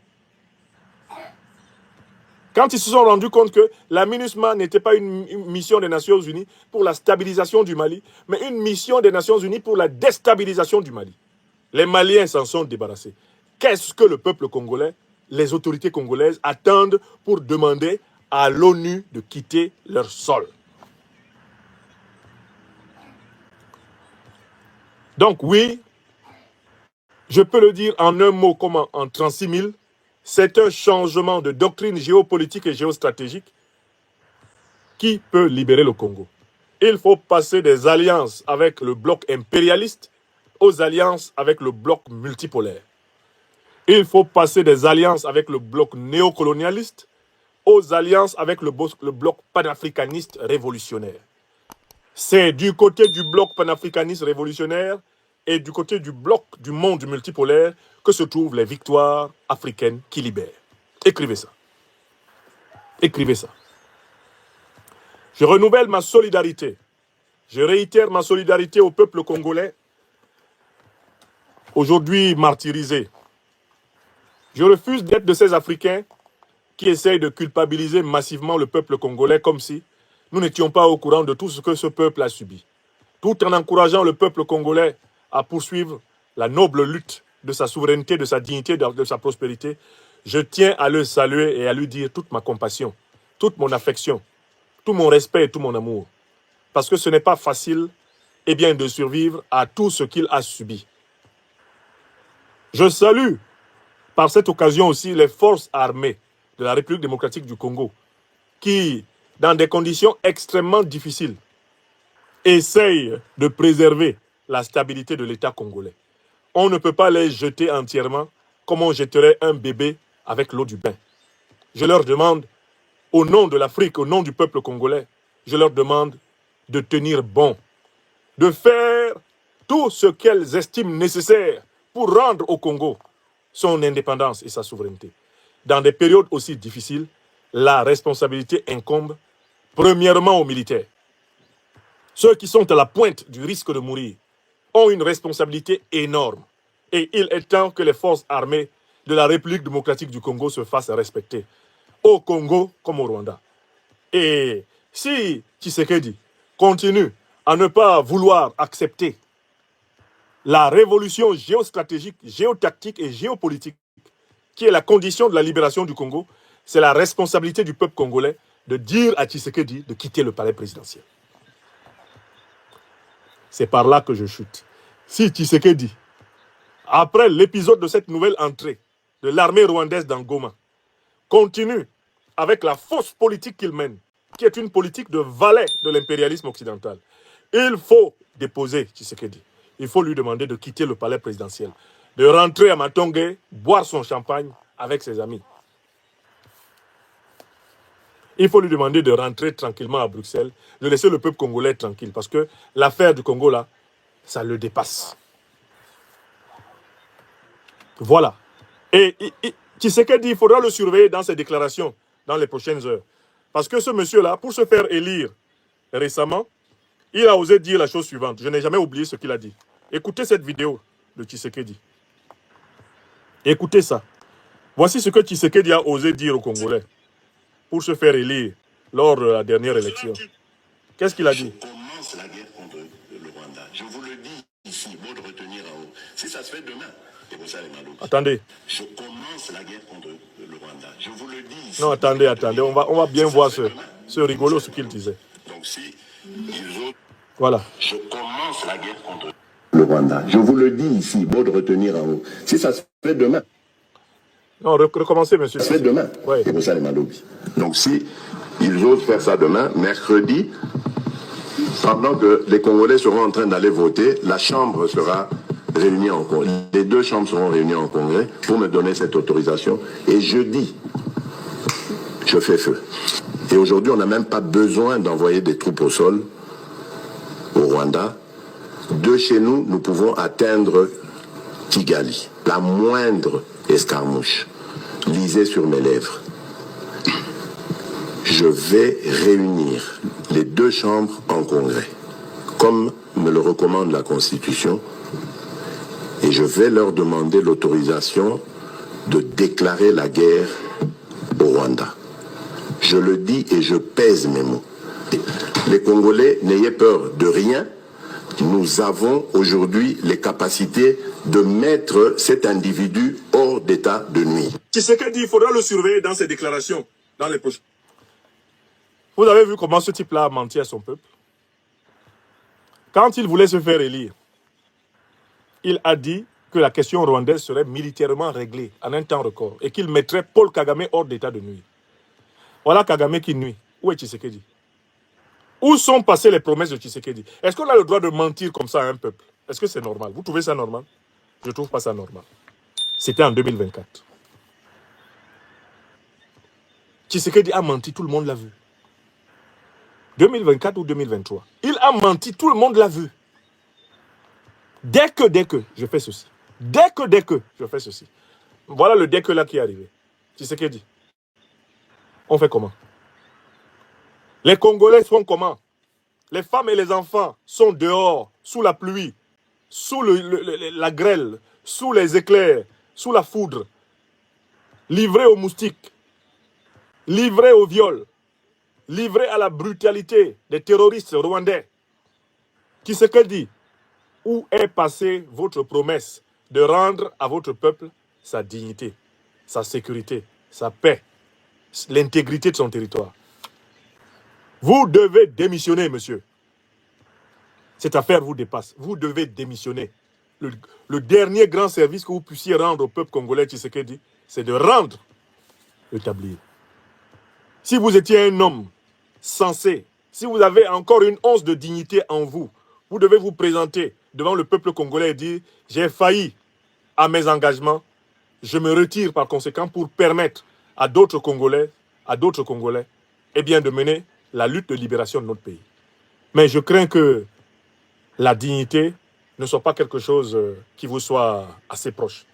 Quand ils se sont rendus compte que la MINUSMA n'était pas une mission des Nations Unies pour la stabilisation du Mali, mais une mission des Nations Unies pour la déstabilisation du Mali. Les Maliens s'en sont débarrassés. Qu'est-ce que le peuple congolais, les autorités congolaises attendent pour demander à l'ONU de quitter leur sol? Donc oui, je peux le dire en un mot comme en 36 000, c'est un changement de doctrine géopolitique et géostratégique qui peut libérer le Congo. Il faut passer des alliances avec le bloc impérialiste aux alliances avec le bloc multipolaire. Il faut passer des alliances avec le bloc néocolonialiste aux alliances avec le bloc panafricaniste révolutionnaire. C'est du côté du bloc panafricaniste révolutionnaire et du côté du bloc du monde multipolaire que se trouvent les victoires africaines qui libèrent. Écrivez ça. Écrivez ça. Je renouvelle ma solidarité. Je réitère ma solidarité au peuple congolais, aujourd'hui martyrisé. Je refuse d'être de ces Africains qui essayent de culpabiliser massivement le peuple congolais comme si nous n'étions pas au courant de tout ce que ce peuple a subi. Tout en encourageant le peuple congolais à poursuivre la noble lutte de sa souveraineté, de sa dignité, de sa prospérité, je tiens à le saluer et à lui dire toute ma compassion, toute mon affection, tout mon respect et tout mon amour. Parce que ce n'est pas facile de survivre à tout ce qu'il a subi. Je salue par cette occasion aussi les forces armées de la République démocratique du Congo qui, dans des conditions extrêmement difficiles, essayent de préserver la stabilité de l'État congolais. On ne peut pas les jeter entièrement comme on jetterait un bébé avec l'eau du bain. Je leur demande, au nom de l'Afrique, au nom du peuple congolais, je leur demande de tenir bon, de faire tout ce qu'elles estiment nécessaire pour rendre au Congo son indépendance et sa souveraineté. Dans des périodes aussi difficiles, la responsabilité incombe premièrement aux militaires. Ceux qui sont à la pointe du risque de mourir ont une responsabilité énorme. Et il est temps que les forces armées de la République démocratique du Congo se fassent respecter, au Congo comme au Rwanda. Et si Tshisekedi continue à ne pas vouloir accepter la révolution géostratégique, géotactique et géopolitique, qui est la condition de la libération du Congo, c'est la responsabilité du peuple congolais de dire à Tshisekedi de quitter le palais présidentiel. C'est par là que je chute. Si Tshisekedi, après l'épisode de cette nouvelle entrée de l'armée rwandaise dans Goma, continue avec la fausse politique qu'il mène, qui est une politique de valet de l'impérialisme occidental, il faut déposer Tshisekedi. Il faut lui demander de quitter le palais présidentiel, de rentrer à Matongé, boire son champagne avec ses amis. Il faut lui demander de rentrer tranquillement à Bruxelles, de laisser le peuple congolais tranquille, parce que l'affaire du Congo, là, ça le dépasse. Voilà. Et Tshisekedi, il faudra le surveiller dans ses déclarations dans les prochaines heures. Parce que ce monsieur-là, pour se faire élire récemment, il a osé dire la chose suivante. Je n'ai jamais oublié ce qu'il a dit. Écoutez cette vidéo de Tshisekedi. Écoutez ça. Voici ce que Tshisekedi a osé dire aux Congolais pour se faire élire lors de la dernière élection. Qu'est-ce qu'il a dit? Je commence la guerre contre le Rwanda. Je vous le dis ici, beau de retenir en haut. Si ça se fait demain, et vous allez mal. Attendez. Je commence la guerre contre le Rwanda. Je vous le dis ici. Non, attendez. On va bien voir ce rigolo, ce qu'il disait. Donc si ils ont... Voilà. Je commence la guerre contre le Rwanda. Je vous le dis ici, beau de retenir en haut. Si ça se fait demain. Non, recommencez, monsieur. Ça se fait demain. Ouais. Et vous allez mal. Donc si ils osent faire ça demain, mercredi, pendant que les Congolais seront en train d'aller voter, la Chambre sera réunie en congrès. Les deux chambres seront réunies en congrès pour me donner cette autorisation. Et jeudi, je fais feu. Et aujourd'hui, on n'a même pas besoin d'envoyer des troupes au sol au Rwanda. De chez nous, nous pouvons atteindre Kigali. La moindre escarmouche. Lisez sur mes lèvres. Je vais réunir les deux chambres en congrès, comme me le recommande la Constitution, et je vais leur demander l'autorisation de déclarer la guerre au Rwanda. Je le dis et je pèse mes mots. Les Congolais, n'ayez peur de rien. Nous avons aujourd'hui les capacités de mettre cet individu hors d'état de nuire. Tshisekedi, il faudra le surveiller dans ses déclarations, dans les prochains. Vous avez vu comment ce type-là a menti à son peuple? Quand il voulait se faire élire, il a dit que la question rwandaise serait militairement réglée en un temps record et qu'il mettrait Paul Kagame hors d'état de nuire. Voilà Kagame qui nuit. Où est Tshisekedi? Où sont passées les promesses de Tshisekedi? Est-ce qu'on a le droit de mentir comme ça à un peuple? Est-ce que c'est normal? Vous trouvez ça normal? Je ne trouve pas ça normal. C'était en 2024. Tshisekedi a menti, tout le monde l'a vu. 2024 ou 2023. Il a menti, tout le monde l'a vu. Dès que je fais ceci. Dès que je fais ceci. Voilà le dès que là qui est arrivé. Tshisekedi. On fait comment? Les Congolais font comment? Les femmes et les enfants sont dehors, sous la pluie, sous la grêle, sous les éclairs, sous la foudre, livrés aux moustiques, livrés au viol, livrés à la brutalité des terroristes rwandais. Tshisekedi, où est passée votre promesse de rendre à votre peuple sa dignité, sa sécurité, sa paix, l'intégrité de son territoire? Vous devez démissionner, monsieur. Cette affaire vous dépasse. Vous devez démissionner. Le dernier grand service que vous puissiez rendre au peuple congolais, Tshisekedi, c'est de rendre le tablier. Si vous étiez un homme sensé, si vous avez encore une once de dignité en vous, vous devez vous présenter devant le peuple congolais et dire « J'ai failli à mes engagements, je me retire par conséquent pour permettre à d'autres Congolais, eh bien, de mener la lutte de libération de notre pays. » Mais je crains que la dignité ne soit pas quelque chose qui vous soit assez proche.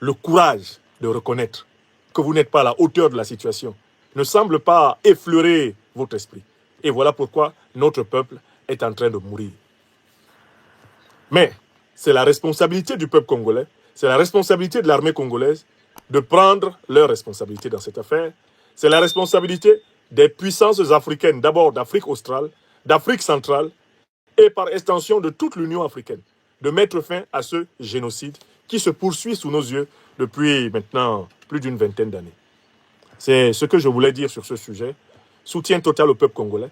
Le courage de reconnaître que vous n'êtes pas à la hauteur de la situation ne semble pas effleurer votre esprit. Et voilà pourquoi notre peuple est en train de mourir. Mais c'est la responsabilité du peuple congolais, c'est la responsabilité de l'armée congolaise de prendre leurs responsabilités dans cette affaire. C'est la responsabilité des puissances africaines, d'abord d'Afrique australe, d'Afrique centrale, et par extension de toute l'Union africaine, de mettre fin à ce génocide qui se poursuit sous nos yeux depuis maintenant plus d'une vingtaine d'années. C'est ce que je voulais dire sur ce sujet. Soutien total au peuple congolais.